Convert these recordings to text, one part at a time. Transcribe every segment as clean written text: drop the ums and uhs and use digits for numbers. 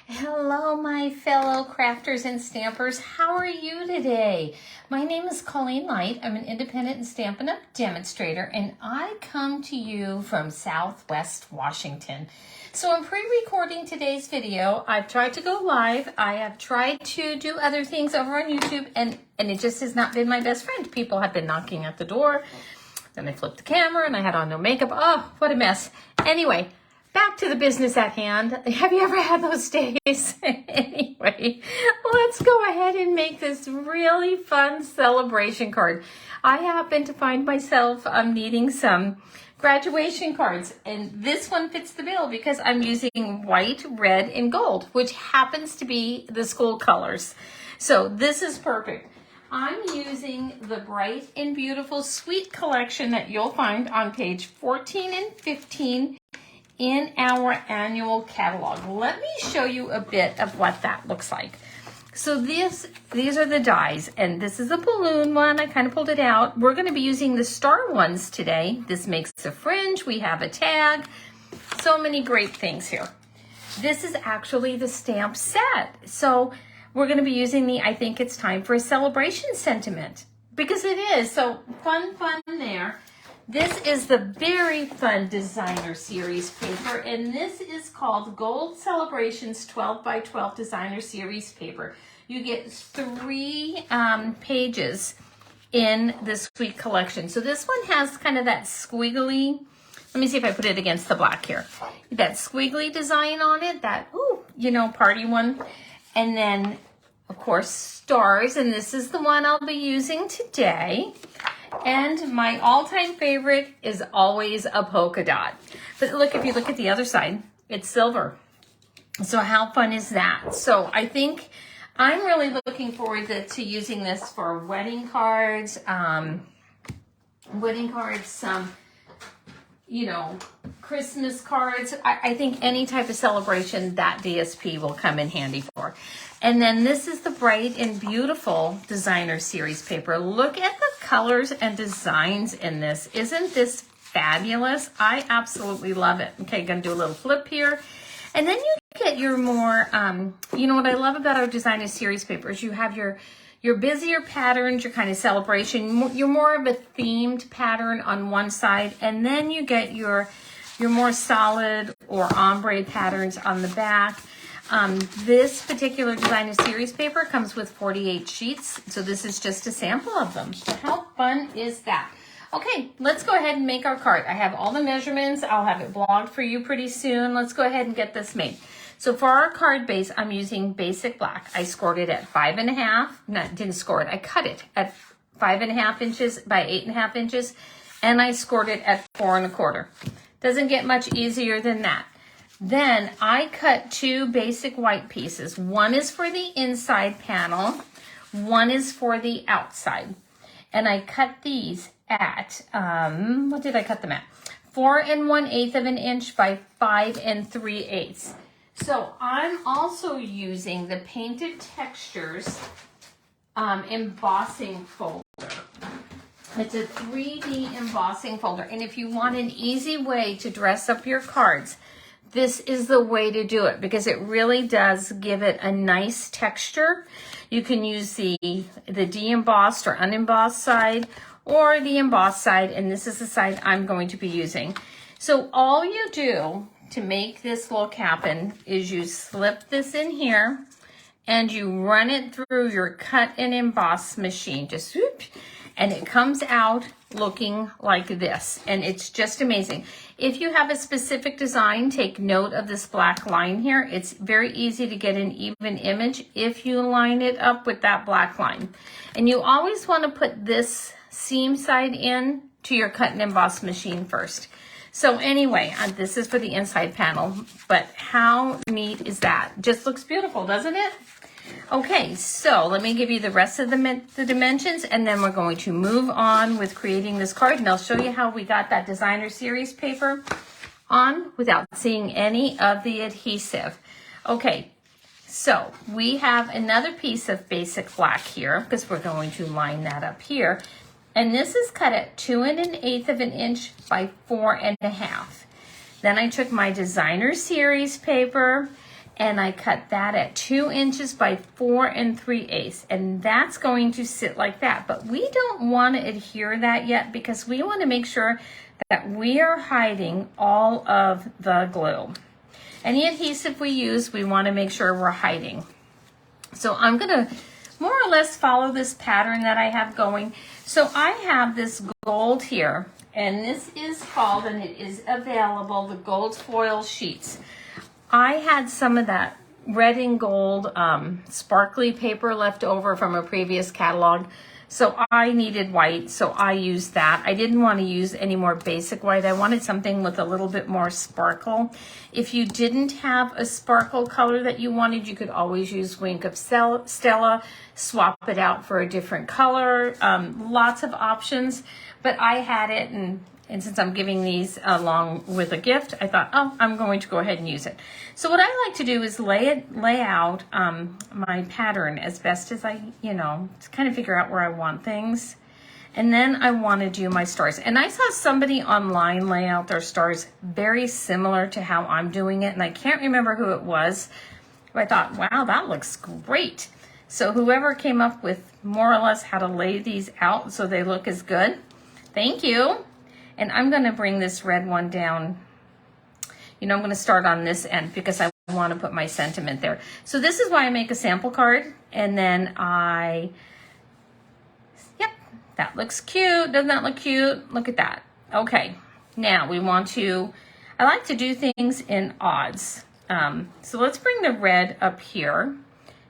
Hello, my fellow crafters and stampers. How are you today? My name is Colleen Light. I'm an independent Stampin' Up! Demonstrator, and I come to you from Southwest Washington. So I'm pre-recording today's video. I've tried to go live. I have tried to do other things over on YouTube, and it just has not been my best friend. People have been knocking at the door. Then I flipped the camera, and I had on no makeup. Oh, what a mess. Anyway, back to the business at hand. Have you ever had those days? Anyway, let's go ahead and make this really fun celebration card. I happen to find myself needing some graduation cards, and this one fits the bill because I'm using white, red, and gold, which happens to be the school colors. So this is perfect. I'm using the Bright and Beautiful Sweet collection that you'll find on page 14 and 15 in our annual catalog. Let me show you a bit of what that looks like. So these are the dies, and this is a balloon one. I kind of pulled it out. We're going to be using the star ones today. This makes a fringe. We have a tag. So many great things here. This is actually the stamp set. So we're going to be using the I Think It's Time for a Celebration sentiment, because it is. So fun there. This is the very fun designer series paper, and this is called Gold Celebrations 12 by 12 designer series paper. You get 3 pages in the Sweet collection. So this one has kind of that squiggly, let me see if I put it against the black here. That squiggly design on it, that, party one. And then, of course, stars, and this is the one I'll be using today. And my all-time favorite is always a polka dot. But look, if you look at the other side, it's silver. So how fun is that? So I think I'm really looking forward to using this for wedding cards, some, Christmas cards. I think any type of celebration that DSP will come in handy for. And then this is the Bright and Beautiful designer series paper. Look at the colors and designs in this. Isn't this fabulous? I absolutely love it. Okay, gonna do a little flip here. And then you get your more, what I love about our designer series papers, you have your busier patterns, your kind of celebration. You're more of a themed pattern on one side, and then you get your more solid or ombre patterns on the back. This particular designer series paper comes with 48 sheets, so this is just a sample of them. So how fun is that? Okay, let's go ahead and make our card. I have all the measurements. I'll have it blogged for you pretty soon. Let's go ahead and get this made. So for our card base, I'm using basic black. I scored it at 5.5. Didn't score it. I cut it at 5.5 inches by 8.5 inches, and I scored it at 4.25. Doesn't get much easier than that. Then I cut 2 basic white pieces. One is for the inside panel, one is for the outside. And I cut these at, what did I cut them at? 4 1/8 of an inch by 5 3/8. So I'm also using the Painted Textures embossing folder. It's a 3D embossing folder. And if you want an easy way to dress up your cards, this is the way to do it, because it really does give it a nice texture. You can use the de-embossed or unembossed side, or the embossed side, and this is the side I'm going to be using. So all you do to make this look happen is you slip this in here and you run it through your cut and emboss machine. Just whoop, and it comes out looking like this, and it's just amazing. If you have a specific design, take note of this black line here. It's very easy to get an even image if you line it up with that black line. And you always want to put this seam side in to your cut and emboss machine first. So anyway, this is for the inside panel, but how neat is that? Just looks beautiful, doesn't it? Okay, so let me give you the rest of the dimensions, and then we're going to move on with creating this card, and I'll show you how we got that designer series paper on without seeing any of the adhesive. Okay, so we have another piece of basic black here, because we're going to line that up here, and this is cut at 2 1/8 of an inch by 4.5. Then I took my designer series paper and I cut that at 2 inches by 4 3/8, and that's going to sit like that. But we don't want to adhere that yet because we want to make sure that we are hiding all of the glue. Any adhesive we use, we want to make sure we're hiding. So I'm going to more or less follow this pattern that I have going. So I have this gold here, and this is called, and it is available, the gold foil sheets. I had some of that red and gold sparkly paper left over from a previous catalog. So I needed white, so I used that. I didn't want to use any more basic white. I wanted something with a little bit more sparkle. If you didn't have a sparkle color that you wanted, you could always use Wink of Stella, swap it out for a different color. Lots of options, but I had it, and since I'm giving these along with a gift, I thought, oh, I'm going to go ahead and use it. So what I like to do is lay out my pattern as best as I, to kind of figure out where I want things. And then I want to do my stars. And I saw somebody online lay out their stars very similar to how I'm doing it. And I can't remember who it was. But I thought, wow, that looks great. So whoever came up with more or less how to lay these out so they look as good, thank you. And I'm going to bring this red one down. I'm going to start on this end because I want to put my sentiment there. So this is why I make a sample card. And then yep, that looks cute. Doesn't that look cute? Look at that. Okay, now I like to do things in odds. So let's bring the red up here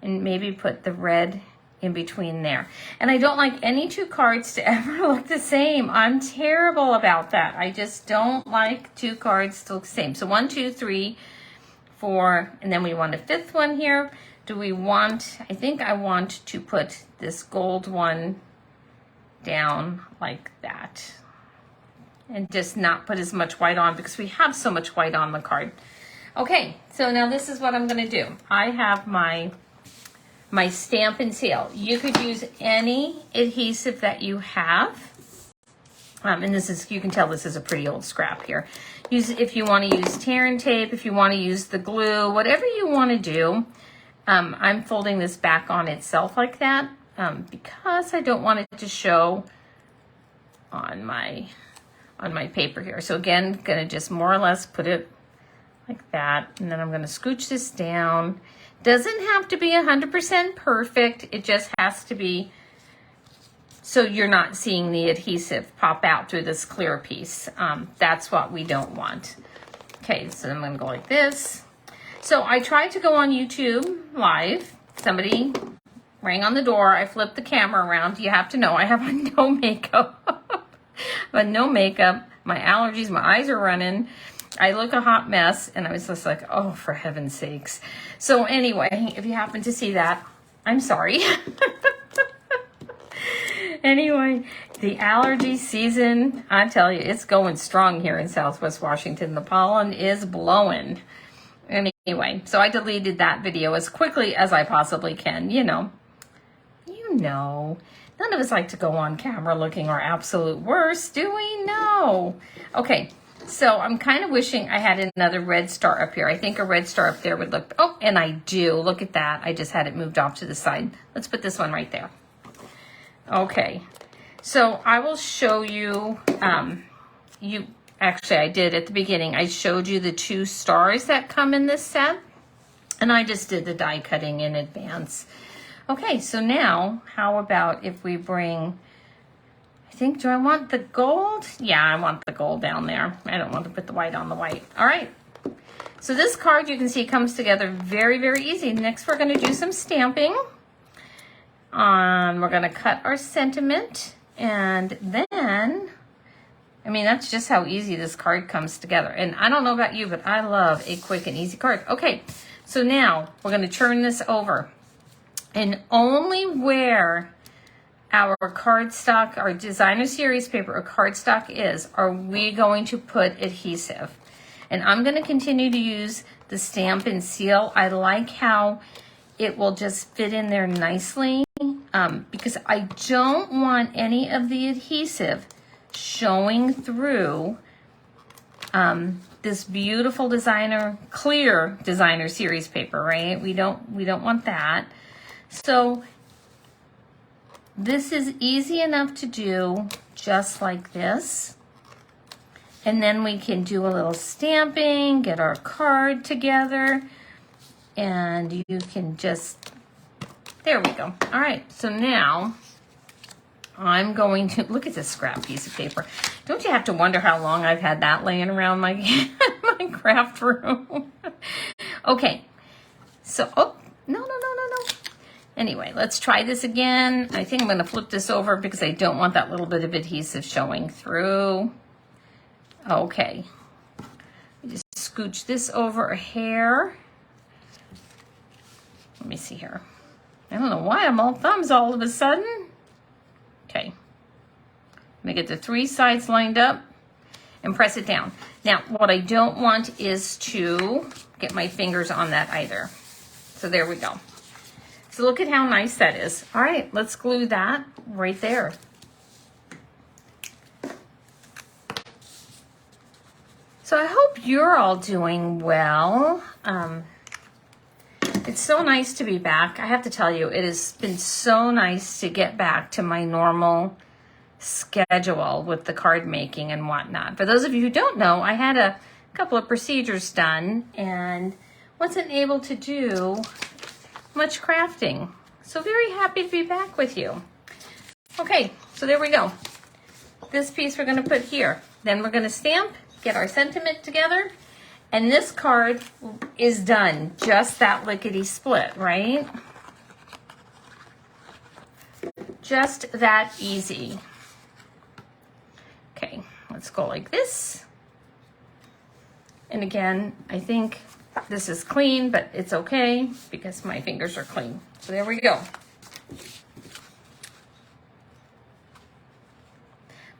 and maybe put the red in between there. And I don't like any two cards to ever look the same. I'm terrible about that. I just don't like two cards to look the same. So 1, 2, 3, 4, and then we want a fifth one here. I think I want to put this gold one down like that. And just not put as much white on because we have so much white on the card. Okay, so now this is what I'm going to do. I have my Stamp and Seal. You could use any adhesive that you have. And you can tell this is a pretty old scrap here. If you want to use tear and tape, if you want to use the glue, whatever you want to do. I'm folding this back on itself like that because I don't want it to show on my paper here. So again, gonna just more or less put it like that, and then I'm gonna scooch this down. Doesn't have to be 100% perfect. It just has to be so you're not seeing the adhesive pop out through this clear piece. That's what we don't want. Okay, so I'm gonna go like this. So I tried to go on YouTube Live. Somebody rang on the door. I flipped the camera around. You have to know I have no makeup. But no makeup. My allergies, my eyes are running. I look a hot mess, and I was just like, oh, for heaven's sakes. So anyway, if you happen to see that, I'm sorry. Anyway, the allergy season, I tell you, it's going strong here in Southwest Washington. The pollen is blowing. Anyway, so I deleted that video as quickly as I possibly can. You know, none of us like to go on camera looking our absolute worst, do we? No. Okay. So I'm kind of wishing I had another red star up here. I think a red star up there would look, oh, and I do. Look at that. I just had it moved off to the side. Let's put this one right there. Okay. So I will show you, actually I did at the beginning. I showed you the 2 stars that come in this set. And I just did the die cutting in advance. Okay, so now how about if we bring, do I want the gold? Yeah, I want the gold down there. I don't want to put the white on the white. All right. So this card, you can see, comes together very, very easy. Next, we're going to do some stamping. We're going to cut our sentiment. And then, that's just how easy this card comes together. And I don't know about you, but I love a quick and easy card. Okay, so now we're going to turn this over. And only where our cardstock, our designer series paper or cardstock is, are we going to put adhesive. And I'm going to continue to use the Stamp and Seal. I like how it will just fit in there nicely because I don't want any of the adhesive showing through this beautiful clear designer series paper, right? We don't want that. So this is easy enough to do just like this. And then we can do a little stamping, get our card together, and you can just, there we go. All right, so now I'm going to, look at this scrap piece of paper. Don't you have to wonder how long I've had that laying around my, my craft room? Okay, so, oh, no. Anyway, let's try this again. I think I'm going to flip this over because I don't want that little bit of adhesive showing through. Okay, just scooch this over a hair. Let me see here. I don't know why I'm all thumbs all of a sudden. Okay, I'm gonna get the 3 sides lined up and press it down. Now, what I don't want is to get my fingers on that either. So there we go. So look at how nice that is. All right, let's glue that right there. So I hope you're all doing well. It's so nice to be back. I have to tell you, it has been so nice to get back to my normal schedule with the card making and whatnot. For those of you who don't know, I had a couple of procedures done and wasn't able to do much crafting. So very happy to be back with you. Okay, so there we go. This piece we're going to put here. Then we're going to stamp, get our sentiment together, and this card is done. Just that lickety split, right? Just that easy. Okay, let's go like this. And again, I think this is clean, but it's okay because my fingers are clean. So there we go.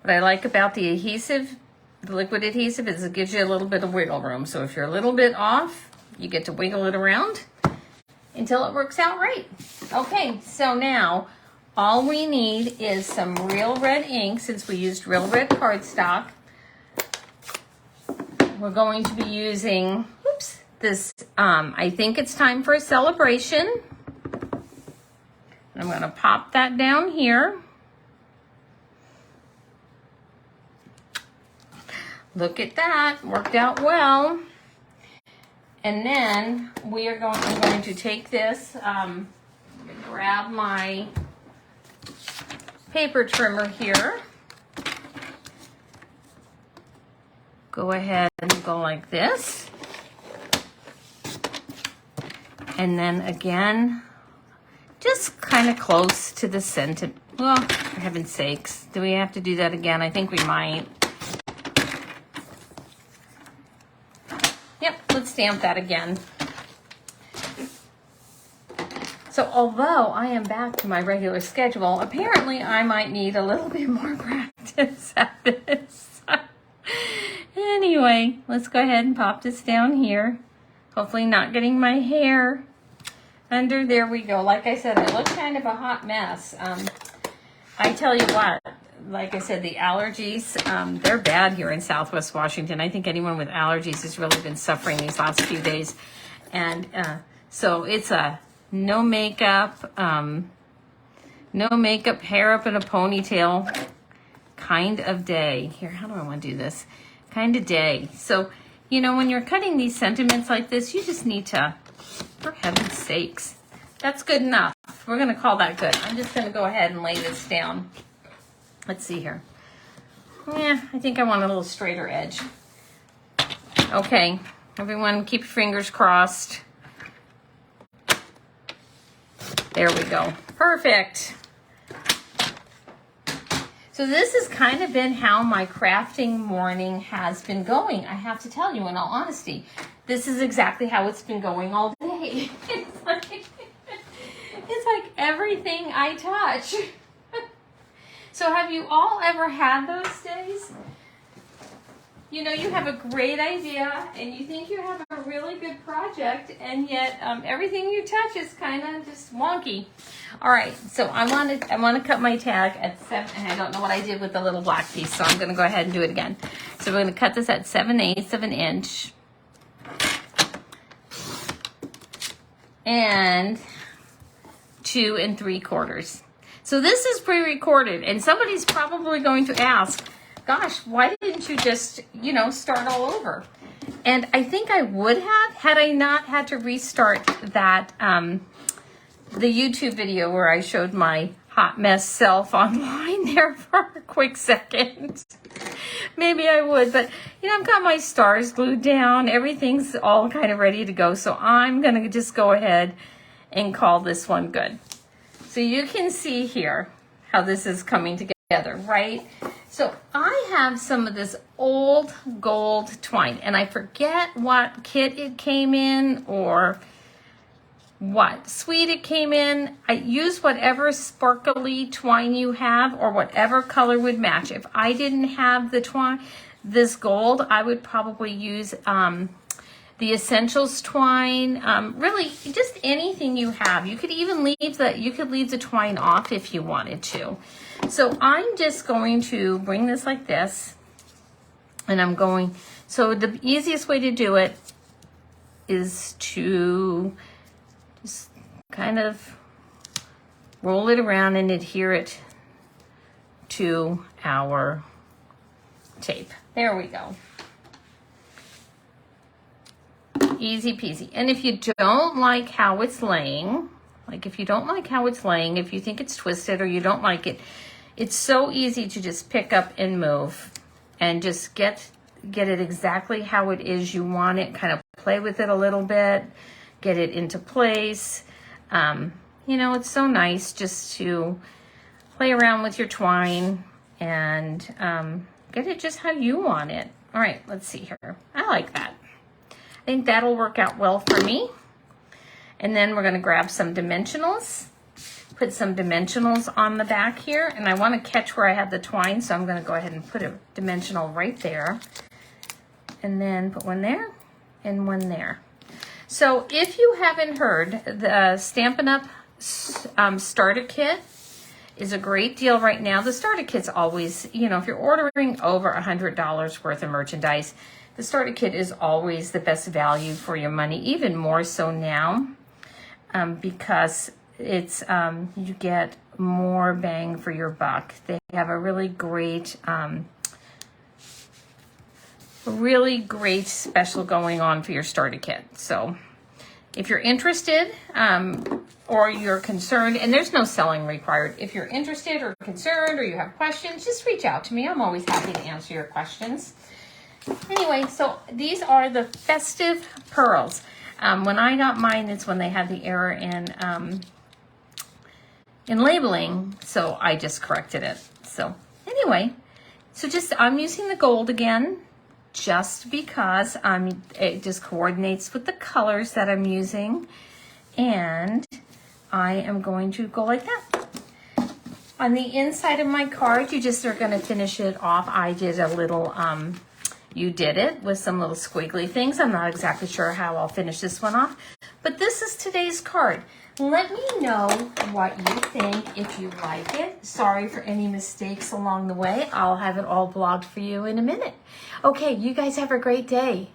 What I like about the adhesive, the liquid adhesive, is it gives you a little bit of wiggle room. So if you're a little bit off, you get to wiggle it around until it works out right. Okay, so now all we need is some Real Red ink. Since we used Real Red cardstock, we're going to be using, this, I think it's time for a celebration. I'm going to pop that down here. Look at that, worked out well. And then I'm going to take this, grab my paper trimmer here. Go ahead and go like this. And then again, just kind of close to the center. Well, for heaven's sakes, do we have to do that again? I think we might. Yep, let's stamp that again. So although I am back to my regular schedule, apparently I might need a little bit more practice at this. Anyway, let's go ahead and pop this down here. Hopefully not getting my hair under. There we go. Like I said, I look kind of a hot mess. I tell you what, like I said, the allergies, they're bad here in Southwest Washington. I think anyone with allergies has really been suffering these last few days. And so it's a no makeup, hair up in a ponytail kind of day. Here, how do I want to do this? Kind of day. So, you know, when you're cutting these sentiments like this, you just need to, for heaven's sakes, that's good enough. We're going to call that good. I'm just going to go ahead and lay this down. Let's see here. Yeah, I think I want a little straighter edge. Okay, everyone keep your fingers crossed. There we go. Perfect. So this has kind of been how my crafting morning has been going. I have to tell you, in all honesty, this is exactly how it's been going all day. It's like everything I touch. So have you all ever had those days you know you have a great idea and you think you have a really good project, and yet everything you touch is kind of just wonky. All right, so I want to cut my tag at 7, and I don't know what I did with the little black piece, so I'm going to go ahead and do it again. So we're going to cut this at 7/8 of an inch. And 2 3/4. So this is pre-recorded, and somebody's probably going to ask, gosh, why didn't you just, start all over? And I think I would have, had I not had to restart that, the YouTube video where I showed my hot mess self online there for a quick second. Maybe I would, but I've got my stars glued down. Everything's all kind of ready to go. So I'm going to just go ahead and call this one good. So you can see here how this is coming together, right? So I have some of this old gold twine, and I forget what kit it came in or what suite it came in. I use whatever sparkly twine you have or whatever color would match. If I didn't have the twine, this gold, I would probably use the Essentials twine. Really, just anything you have. You could even leave the twine off if you wanted to. So I'm just going to bring this like this, and so the easiest way to do it is to just kind of roll it around and adhere it to our tape. There we go. Easy peasy. And if you don't like how it's laying, if you think it's twisted or you don't like it, it's so easy to just pick up and move and just get it exactly how it is you want it, kind of play with it a little bit, get it into place. It's so nice just to play around with your twine and get it just how you want it. All right, let's see here. I like that. I think that'll work out well for me. And then we're going to grab some dimensionals, put some dimensionals on the back here, and I want to catch where I have the twine, so I'm going to go ahead and put a dimensional right there, and then put one there and one there. So if you haven't heard, the Stampin' Up! Starter Kit is a great deal right now. The Starter Kit's always, if you're ordering over $100 worth of merchandise, the Starter Kit is always the best value for your money, even more so now, because it's you get more bang for your buck. They have a really great special going on for your Starter Kit. So if you're interested or you're concerned, and there's no selling required, if you're interested or concerned or you have questions, just reach out to me. I'm always happy to answer your questions. Anyway, so these are the Festive Pearls. When I got mine, it's when they had the error in labeling, so I just corrected it. So anyway, I'm using the gold again, just because it just coordinates with the colors that I'm using, and I am going to go like that. On the inside of my card, you just are going to finish it off. I did a little you did it with some little squiggly things. I'm not exactly sure how I'll finish this one off, but this is today's card. Let me know what you think, if you like it. Sorry for any mistakes along the way. I'll have it all blogged for you in a minute. Okay, you guys have a great day.